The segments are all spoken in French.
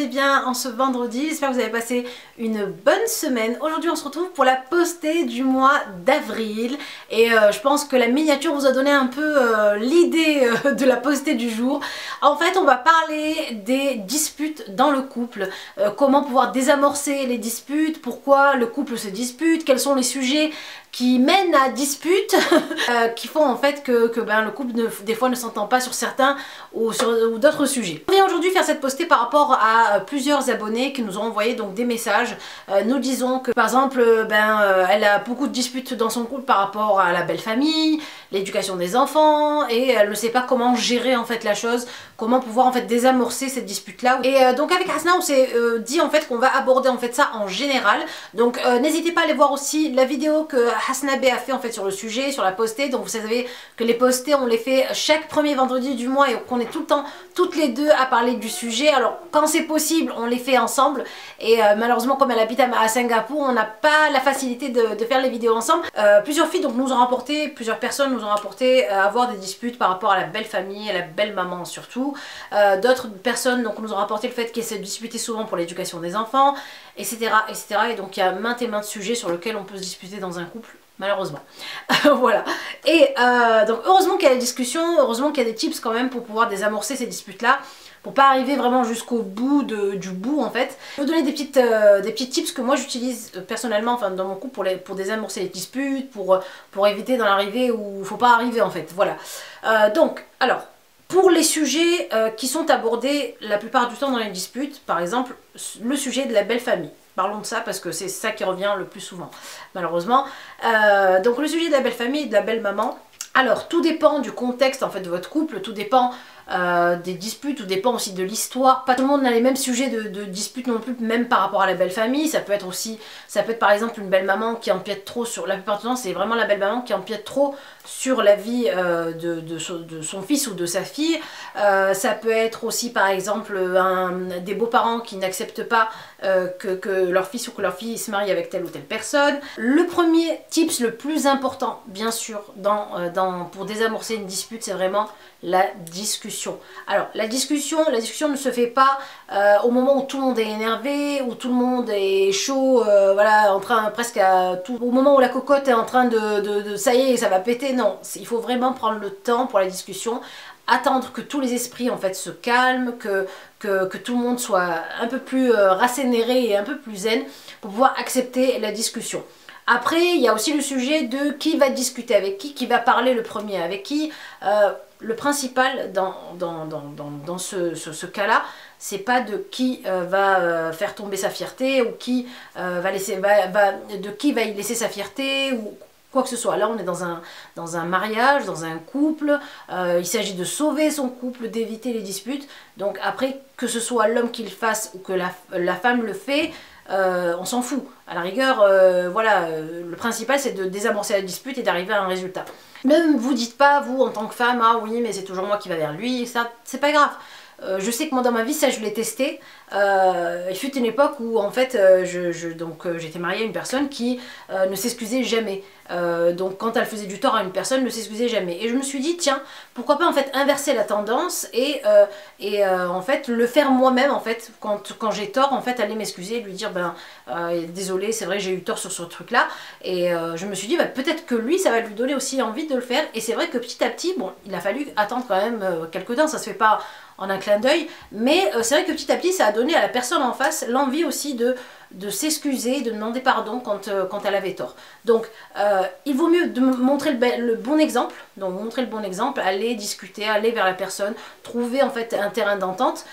bien en ce vendredi, j'espère que vous avez passé une bonne semaine. Aujourd'hui on se retrouve pour la postée du mois d'avril et je pense que la miniature vous a donné un peu l'idée de la postée du jour. En fait on va parler des disputes dans le couple, comment pouvoir désamorcer les disputes, pourquoi le couple se dispute, quels sont les sujets qui mènent à dispute, qui font en fait que le couple des fois ne s'entend pas sur certains ou d'autres sujets. On vient aujourd'hui faire cette postée par rapport à plusieurs abonnés qui nous ont envoyé donc des messages nous disant que par exemple elle a beaucoup de disputes dans son couple par rapport à la belle famille, l'éducation des enfants, et elle ne sait pas comment gérer en fait la chose, comment pouvoir en fait désamorcer cette dispute là. Et donc avec Hasna on s'est dit en fait qu'on va aborder en fait ça en général, donc n'hésitez pas à aller voir aussi la vidéo que Hasna B a fait en fait sur le sujet, sur la postée. Donc vous savez que les postées on les fait chaque premier vendredi du mois et qu'on est tout le temps toutes les deux à parler du sujet. Alors quand c'est possible on les fait ensemble et malheureusement comme elle habite à Singapour on n'a pas la facilité de faire les vidéos ensemble. Plusieurs filles donc nous ont rapporté, plusieurs personnes nous ont rapporté avoir des disputes par rapport à la belle famille, à la belle maman surtout. D'autres personnes donc nous ont rapporté le fait qu'elles se disputaient souvent pour l'éducation des enfants, etc., etc. Et donc il y a maintes et maintes sujets sur lesquels on peut se disputer dans un couple, malheureusement. Voilà. Et donc heureusement qu'il y a des discussions, heureusement qu'il y a des tips quand même pour pouvoir désamorcer ces disputes là, pour pas arriver vraiment jusqu'au bout du bout en fait. Je vais vous donner des petits tips que moi j'utilise personnellement enfin dans mon couple pour désamorcer les disputes, pour éviter d'en arriver où il faut pas arriver en fait. Voilà. Donc alors pour les sujets qui sont abordés la plupart du temps dans les disputes, par exemple le sujet de la belle famille. Parlons de ça parce que c'est ça qui revient le plus souvent, malheureusement. Donc le sujet de la belle famille et de la belle maman. Alors tout dépend du contexte en fait de votre couple, tout dépend des disputes, tout dépend aussi de l'histoire. Pas tout le monde a les mêmes sujets de disputes non plus, même par rapport à la belle famille. Ça peut être par exemple une belle maman qui empiète trop sur, la plupart du temps c'est vraiment la belle maman qui empiète trop sur la vie de son fils ou de sa fille. Ça peut être aussi par exemple des beaux-parents qui n'acceptent pas que leur fils ou que leur fille se marie avec telle ou telle personne. Le premier tips le plus important bien sûr pour désamorcer une dispute, c'est vraiment la discussion. Alors la discussion ne se fait pas au moment où tout le monde est énervé, où tout le monde est chaud, voilà, en train presque au moment où la cocotte est en train de ça y est, ça va péter. Non, il faut vraiment prendre le temps pour la discussion, attendre que tous les esprits en fait se calment, que tout le monde soit un peu plus rassénéré et un peu plus zen pour pouvoir accepter la discussion. Après, il y a aussi le sujet de qui va discuter avec qui va parler le premier avec qui. Le principal dans ce cas-là, c'est pas de qui va faire tomber sa fierté ou qui de qui va y laisser sa fierté ou quoi que ce soit. Là on est dans un mariage, dans un couple, il s'agit de sauver son couple, d'éviter les disputes. Donc après que ce soit l'homme qui le fasse ou que la femme le fait, on s'en fout. À la rigueur, voilà, le principal c'est de désamorcer la dispute et d'arriver à un résultat. Ne vous dites pas, vous en tant que femme, ah oui mais c'est toujours moi qui va vers lui, ça c'est pas grave. Je sais que moi dans ma vie ça je l'ai testé. Il fut une époque où en fait j'étais mariée à une personne qui ne s'excusait jamais. Donc quand elle faisait du tort à une personne, ne s'excusait jamais. Et je me suis dit tiens, pourquoi pas en fait inverser la tendance et en fait le faire moi-même en fait quand j'ai tort, en fait aller m'excuser, lui dire désolé c'est vrai j'ai eu tort sur ce truc là. Et je me suis dit peut-être que lui ça va lui donner aussi envie de le faire. Et c'est vrai que petit à petit, bon il a fallu attendre quand même quelques temps, ça se fait pas en un clin d'œil, mais c'est vrai que petit à petit ça a donné à la personne en face l'envie aussi de s'excuser, de demander pardon quand elle avait tort. Donc il vaut mieux de montrer le bon exemple, donc montrer le bon exemple, aller discuter, aller vers la personne, trouver en fait un terrain d'entente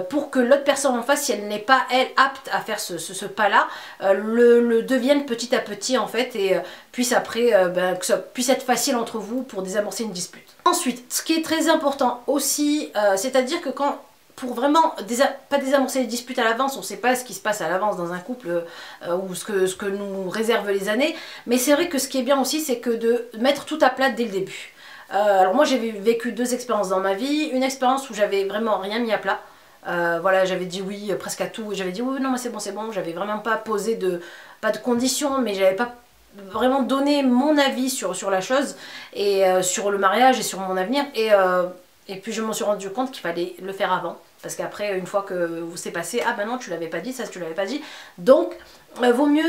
pour que l'autre personne en face, si elle n'est pas elle apte à faire ce pas-là, le devienne petit à petit en fait et puisse après que ça puisse être facile entre vous pour désamorcer une dispute. Ensuite, ce qui est très important aussi, c'est-à-dire que pour vraiment pas désamorcer les disputes à l'avance, on ne sait pas ce qui se passe à l'avance dans un couple ou ce que nous réservent les années, mais c'est vrai que ce qui est bien aussi c'est que de mettre tout à plat dès le début. Alors moi j'ai vécu deux expériences dans ma vie, une expérience où j'avais vraiment rien mis à plat, voilà j'avais dit oui presque à tout, j'avais dit oui non mais c'est bon, j'avais vraiment pas posé pas de conditions, mais j'avais pas vraiment donné mon avis sur la chose et sur le mariage et sur mon avenir et puis je m'en suis rendu compte qu'il fallait le faire avant. parce qu'après une fois que vous c'est passé, ah ben non tu l'avais pas dit, ça tu l'avais pas dit, donc vaut mieux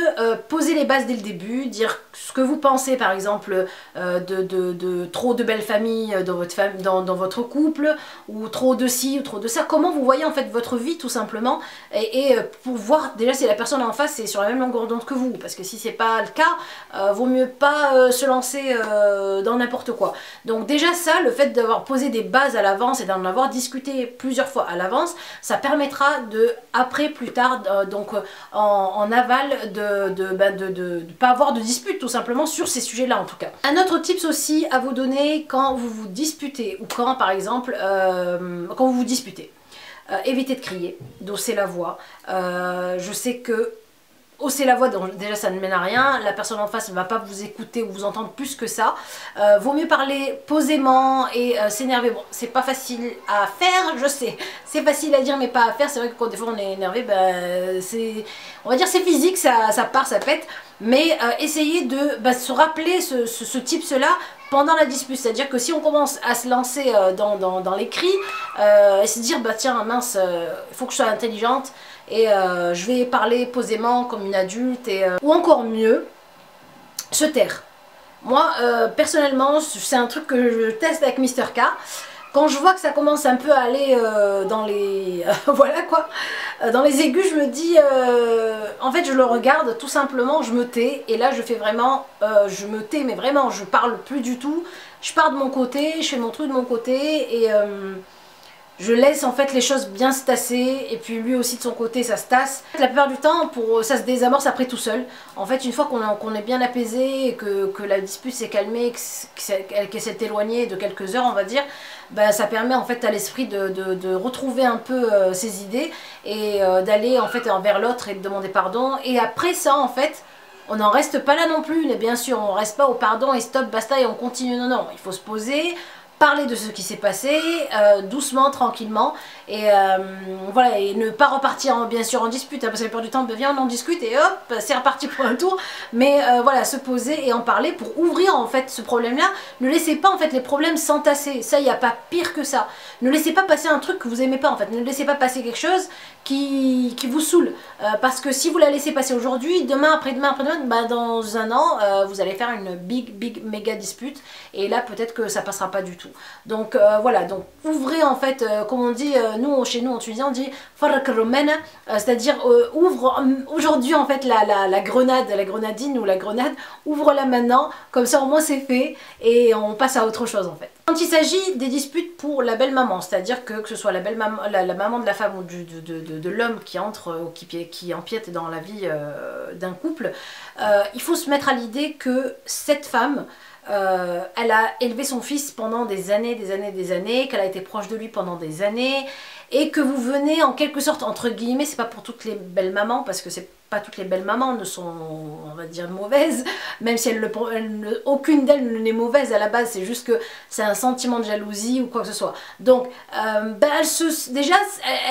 poser les bases dès le début, dire ce que vous pensez par exemple de trop de belles familles dans votre couple, ou trop de ci ou trop de ça, comment vous voyez en fait votre vie tout simplement, et pour voir déjà si la personne en face est sur la même longueur d'onde que vous, parce que si c'est pas le cas, vaut mieux pas se lancer dans n'importe quoi. Donc déjà ça, le fait d'avoir posé des bases à l'avance et d'en avoir discuté plusieurs fois à l'avance, ça permettra de, après plus tard, donc en aval, de pas avoir de dispute tout simplement sur ces sujets là en tout cas. Un autre tips aussi à vous donner quand vous vous disputez, ou quand par exemple quand vous vous disputez, évitez de crier, d'hausser la voix. Je sais que hausser la voix, donc déjà ça ne mène à rien, la personne en face ne va pas vous écouter ou vous entendre plus que ça. Vaut mieux parler posément et s'énerver. Bon, c'est pas facile à faire, je sais, c'est facile à dire mais pas à faire. C'est vrai que quand des fois on est énervé, ben, on va dire c'est physique, ça part, ça pète, mais essayez de se rappeler ce tips-là pendant la dispute, c'est-à-dire que si on commence à se lancer dans les cris, et se dire bah tiens mince, il faut que je sois intelligente et je vais parler posément comme une adulte, ou encore mieux, se taire. Moi personnellement c'est un truc que je teste avec Mister K. Quand je vois que ça commence un peu à aller dans les voilà quoi, dans les aigus, je me dis en fait je le regarde tout simplement, je me tais, et là je fais vraiment je me tais, mais vraiment je parle plus du tout, je pars de mon côté, je fais mon truc de mon côté, et je laisse en fait les choses bien se tasser, et puis lui aussi de son côté ça se tasse. La plupart du temps ça se désamorce après tout seul. En fait une fois qu'on est bien apaisé et que la dispute s'est calmée, qu'elle s'est éloignée de quelques heures on va dire, bah, ça permet en fait à l'esprit de retrouver un peu ses idées, et d'aller en fait vers l'autre et de demander pardon. Et après ça en fait on n'en reste pas là non plus, mais bien sûr on reste pas au pardon et stop basta et on continue, non non, il faut se poser, parler de ce qui s'est passé, doucement, tranquillement, et voilà, et ne pas repartir bien sûr en dispute, hein, parce que la plupart du temps, ben, viens on en discute et hop, c'est reparti pour un tour, mais voilà, se poser et en parler pour ouvrir en fait ce problème-là. Ne laissez pas en fait les problèmes s'entasser, ça il n'y a pas pire que ça. Ne laissez pas passer un truc que vous aimez pas en fait, ne laissez pas passer quelque chose qui vous saoule, parce que si vous la laissez passer aujourd'hui, demain, après-demain, bah, dans un an, vous allez faire une big méga dispute, et là peut-être que ça passera pas du tout. Donc voilà, donc ouvrez en fait, comme on dit, chez nous en Tunisie on dit farrak romana, c'est-à-dire ouvre aujourd'hui en fait la grenadine ou la grenade, ouvre-la maintenant, comme ça au moins c'est fait et on passe à autre chose en fait. Quand il s'agit des disputes pour la belle maman, c'est-à-dire que ce soit la belle maman, la maman de la femme ou de l'homme qui entre ou qui empiète dans la vie d'un couple, il faut se mettre à l'idée que cette femme, elle a élevé son fils pendant des années, qu'elle a été proche de lui pendant des années, et que vous venez en quelque sorte, entre guillemets, c'est pas pour toutes les belles mamans, parce que c'est pas toutes les belles mamans ne sont, on va dire, mauvaises, même si aucune d'elles n'est mauvaise à la base, c'est juste que c'est un sentiment de jalousie ou quoi que ce soit. Donc, ben déjà,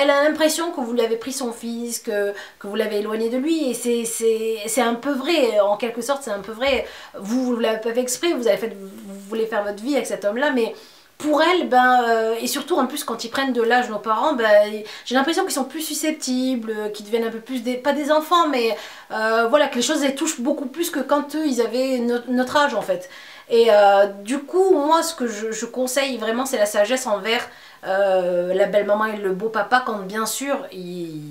elle a l'impression que vous lui avez pris son fils, que vous l'avez éloigné de lui, et c'est un peu vrai, en quelque sorte, c'est un peu vrai. Vous l'avez pas fait exprès, vous voulez faire votre vie avec cet homme-là, mais pour elle, et surtout en plus quand ils prennent de l'âge nos parents, j'ai l'impression qu'ils sont plus susceptibles, qu'ils deviennent un peu plus, pas des enfants, mais voilà, que les choses les touchent beaucoup plus que quand eux ils avaient notre âge en fait. Et du coup, moi ce que je conseille vraiment, c'est la sagesse envers la belle maman et le beau papa, quand bien sûr ils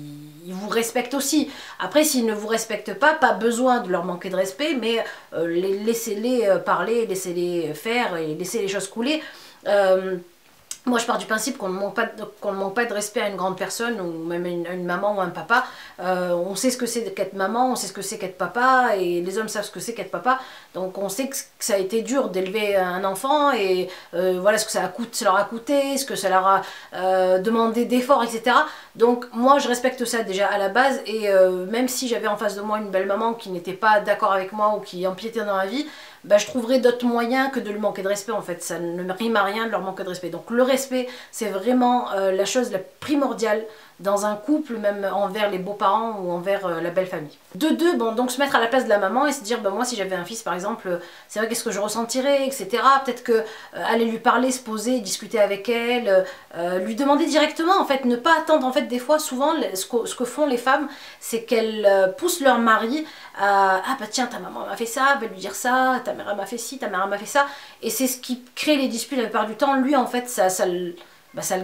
vous respectent aussi. Après, s'ils ne vous respectent pas besoin de leur manquer de respect, mais laissez-les parler, laissez-les faire et laissez les choses couler. Moi je pars du principe qu'on ne manque pas de respect à une grande personne, ou même à une maman ou un papa. On sait ce que c'est qu'être maman, on sait ce que c'est qu'être papa, et les hommes savent ce que c'est qu'être papa. Donc on sait que ça a été dur d'élever un enfant, et voilà ce que ça leur a coûté, ce que ça leur a demandé d'efforts, etc. Donc moi je respecte ça déjà à la base, et même si j'avais en face de moi une belle maman qui n'était pas d'accord avec moi ou qui empiétait dans ma vie, je trouverais d'autres moyens que de lui manquer de respect en fait. Ça ne rime à rien de leur manquer de respect. Donc le respect, c'est vraiment la chose la primordiale dans un couple, même envers les beaux-parents ou envers la belle famille. De deux, bon, donc se mettre à la place de la maman et se dire, bah, moi si j'avais un fils par exemple, c'est vrai qu'est-ce que je ressentirais, etc. Peut-être que aller lui parler, se poser, discuter avec elle, lui demander directement en fait, ne pas attendre en fait des fois, souvent ce que font les femmes, c'est qu'elles poussent leur mari à, ah bah tiens ta maman m'a fait ça, va lui dire ça, ta mère m'a fait ci, ta mère m'a fait ça, et c'est ce qui crée les disputes la plupart du temps. Lui en fait ça le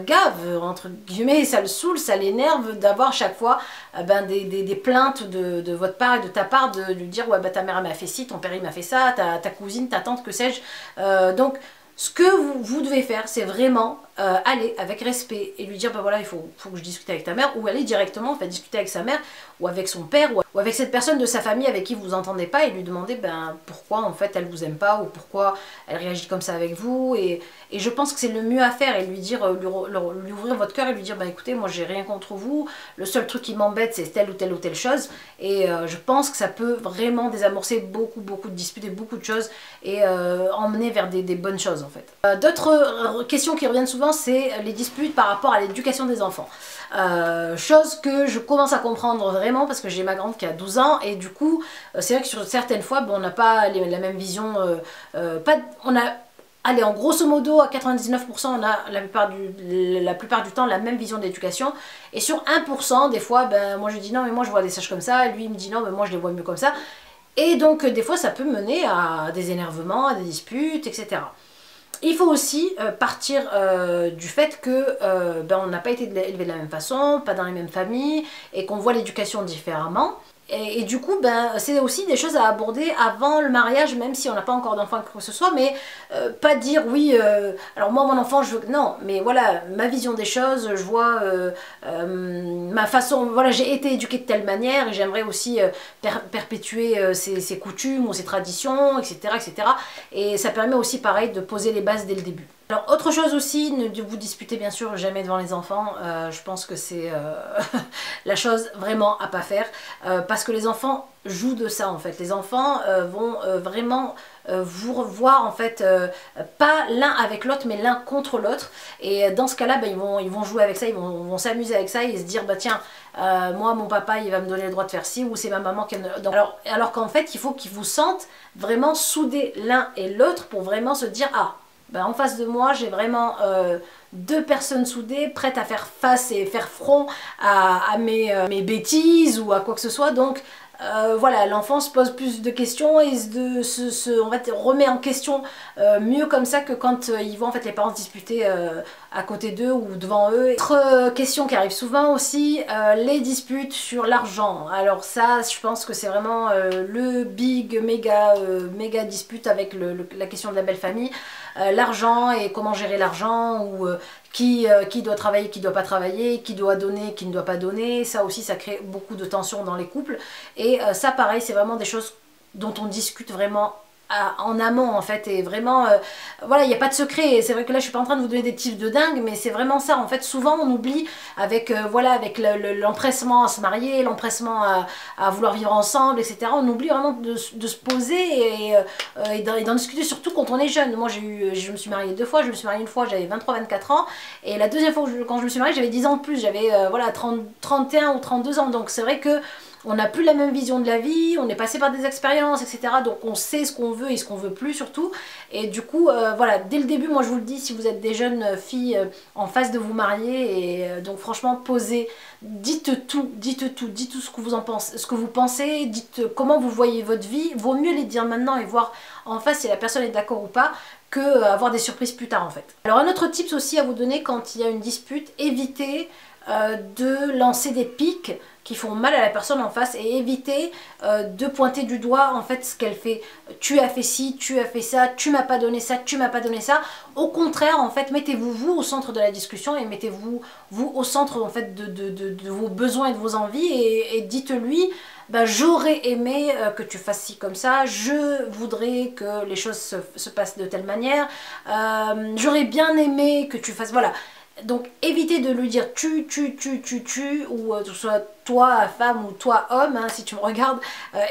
gave, entre guillemets, ça le saoule, ça l'énerve d'avoir chaque fois des plaintes de votre part et de ta part, de lui dire ouais bah ta mère m'a fait ci, ton père il m'a fait ça, ta cousine, ta tante, que sais-je. Donc ce que vous devez faire, c'est vraiment aller avec respect et lui dire bah voilà, il faut que je discute avec ta mère, ou aller directement discuter avec sa mère ou avec son père ou avec cette personne de sa famille avec qui vous entendez pas, et lui demander ben pourquoi en fait elle vous aime pas, ou pourquoi elle réagit comme ça avec vous, et je pense que c'est le mieux à faire, et lui dire, lui ouvrir votre cœur et lui dire bah écoutez, moi j'ai rien contre vous, le seul truc qui m'embête c'est telle ou telle chose, et je pense que ça peut vraiment désamorcer beaucoup de disputes et beaucoup de choses, et emmener vers des bonnes choses en fait. D'autres questions qui reviennent souvent, c'est les disputes par rapport à l'éducation des enfants. Chose que je commence à comprendre vraiment, parce que j'ai ma grande qui a 12 ans, et du coup c'est vrai que sur certaines fois bon, on n'a pas la même vision, on a, allez, en grosso modo à 99% on a la plupart du temps la même vision de l'éducation, et sur 1% des fois ben moi je dis non mais moi je vois des sages comme ça, et lui il me dit non mais moi je les vois mieux comme ça, et donc des fois ça peut mener à des énervements, à des disputes, etc. Il faut aussi partir du fait que on n'a pas été élevé de la même façon, pas dans les mêmes familles, et qu'on voit l'éducation différemment. Et du coup, c'est aussi des choses à aborder avant le mariage, même si on n'a pas encore d'enfant, quoi que ce soit, mais pas dire oui, alors moi mon enfant, je veux... Non, mais voilà, ma vision des choses, je vois ma façon, voilà, j'ai été éduquée de telle manière, et j'aimerais aussi perpétuer ces coutumes ou ces traditions, etc., etc. Et ça permet aussi, pareil, de poser les bases dès le début. Alors autre chose aussi, ne vous disputez bien sûr jamais devant les enfants, je pense que c'est la chose vraiment à pas faire, parce que les enfants jouent de ça en fait. Les enfants vont vraiment vous revoir en fait, pas l'un avec l'autre mais l'un contre l'autre, et dans ce cas là ils vont jouer avec ça, ils vont s'amuser avec ça et se dire bah tiens, moi mon papa il va me donner le droit de faire ci, ou c'est ma maman qui me... alors qu'en fait il faut qu'ils vous sentent vraiment soudés l'un et l'autre, pour vraiment se dire ah, en face de moi, j'ai vraiment deux personnes soudées, prêtes à faire face et faire front à mes bêtises ou à quoi que ce soit. Donc voilà, l'enfant se pose plus de questions et on remet en question mieux comme ça que quand ils voient en fait les parents se disputer à côté d'eux ou devant eux. Autre question qui arrive souvent aussi, les disputes sur l'argent. Alors ça, je pense que c'est vraiment le big méga dispute avec la question de la belle famille. L'argent et comment gérer l'argent, ou qui doit travailler, qui doit pas travailler, qui doit donner, qui ne doit pas donner. Ça aussi, ça crée beaucoup de tensions dans les couples, et ça pareil, c'est vraiment des choses dont on discute vraiment en amont en fait, et vraiment voilà, il n'y a pas de secret. C'est vrai que là je suis pas en train de vous donner des tips de dingue, mais c'est vraiment ça en fait. Souvent on oublie avec voilà, avec l'empressement à se marier, l'empressement à vouloir vivre ensemble, etc. On oublie vraiment de se poser et d'en discuter, surtout quand on est jeune. Moi je me suis mariée 2 fois, je me suis mariée une fois, j'avais 23-24 ans, et la deuxième fois quand je me suis mariée j'avais 10 ans de plus, j'avais voilà 31 ou 32 ans, donc c'est vrai que on n'a plus la même vision de la vie, on est passé par des expériences, etc. Donc on sait ce qu'on veut et ce qu'on veut plus surtout. Et du coup, voilà, dès le début, moi je vous le dis, si vous êtes des jeunes filles en phase de vous marier, et donc franchement, posez, dites tout ce que vous en pensez, ce que vous pensez, dites comment vous voyez votre vie. Vaut mieux les dire maintenant et voir en face si la personne est d'accord ou pas, que avoir des surprises plus tard en fait. Alors un autre tips aussi à vous donner quand il y a une dispute, évitez de lancer des piques qui font mal à la personne en face, et éviter de pointer du doigt en fait ce qu'elle fait. Tu as fait ci, tu as fait ça, tu m'as pas donné ça, tu m'as pas donné ça. Au contraire en fait, mettez-vous vous au centre de la discussion, et mettez-vous vous au centre en fait de vos besoins et de vos envies, et dites-lui j'aurais aimé que tu fasses ci comme ça, je voudrais que les choses se passent de telle manière, j'aurais bien aimé que tu fasses... Voilà. Donc évitez de lui dire tu, ou que ce soit toi femme ou toi homme, hein, si tu me regardes,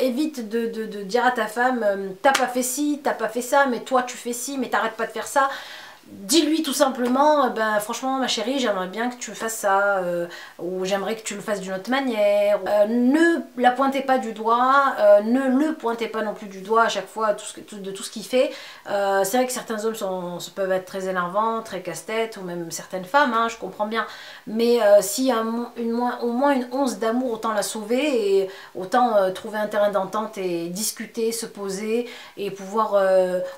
évite de dire à ta femme t'as pas fait ci, t'as pas fait ça, mais toi tu fais ci, mais t'arrêtes pas de faire ça. dis-lui tout simplement, ben franchement ma chérie, j'aimerais bien que tu fasses ça, ou j'aimerais que tu le fasses d'une autre manière. Ne la pointez pas du doigt, ne le pointez pas non plus du doigt à chaque fois de tout ce qu'il fait. C'est vrai que certains hommes peuvent être très énervants, très casse-tête, ou même certaines femmes, hein, je comprends bien. Mais s'il y a au moins une once d'amour, autant la sauver et autant trouver un terrain d'entente et discuter, se poser et pouvoir,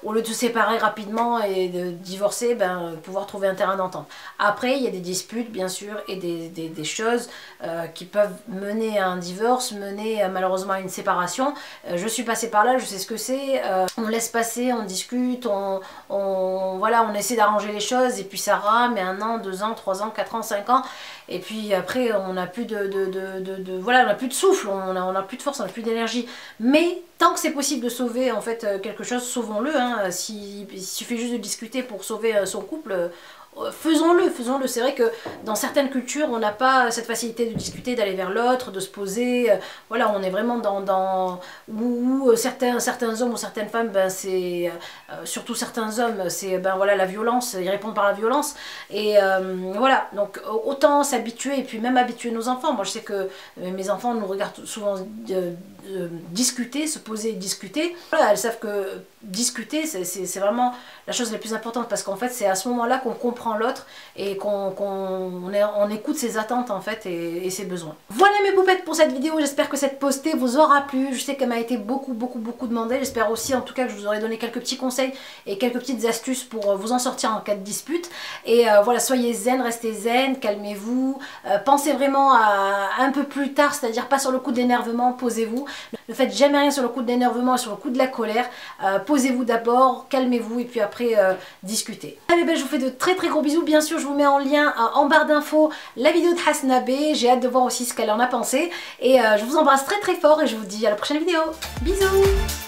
au lieu de se séparer rapidement et de divorcer, ben, pouvoir trouver un terrain d'entente. Après, il y a des disputes, bien sûr, et des choses qui peuvent mener à un divorce, mener malheureusement à une séparation. Je suis passée par là, je sais ce que c'est. On laisse passer, on discute, voilà, on essaie d'arranger les choses, et puis ça rame, et 1 an, 2 ans, 3 ans, 4 ans, 5 ans, et puis après, on n'a plus voilà, on n'a plus de souffle, on n'a plus de force, on n'a plus d'énergie. Mais tant que c'est possible de sauver en fait quelque chose, sauvons-le. Hein. S'il suffit juste de discuter pour sauver son couple, faisons-le. C'est vrai que dans certaines cultures, on n'a pas cette facilité de discuter, d'aller vers l'autre, de se poser. Voilà, on est vraiment où certains hommes ou certaines femmes, ben c'est surtout certains hommes, c'est ben voilà la violence, ils répondent par la violence. Et voilà, donc autant s'habituer et puis même habituer nos enfants. Moi, je sais que mes enfants nous regardent souvent discuter, se poser et discuter. Voilà, elles savent que discuter, c'est vraiment la chose la plus importante, parce qu'en fait, c'est à ce moment-là qu'on comprend l'autre et on écoute ses attentes en fait et ses besoins. Voilà mes poupettes pour cette vidéo, j'espère que cette postée vous aura plu. Je sais qu'elle m'a été beaucoup demandée, j'espère aussi en tout cas que je vous aurai donné quelques petits conseils et quelques petites astuces pour vous en sortir en cas de dispute. Et voilà, soyez zen, restez zen, calmez-vous, pensez vraiment à un peu plus tard, c'est-à-dire pas sur le coup d'énervement, posez-vous. Ne faites jamais rien sur le coup de l'énervement et sur le coup de la colère. Posez-vous d'abord, calmez-vous et puis après discutez. Allez, ben, je vous fais de très gros bisous. Bien sûr, je vous mets en lien en barre d'infos la vidéo de Hasna B. J'ai hâte de voir aussi ce qu'elle en a pensé. Et je vous embrasse très fort et je vous dis à la prochaine vidéo. Bisous!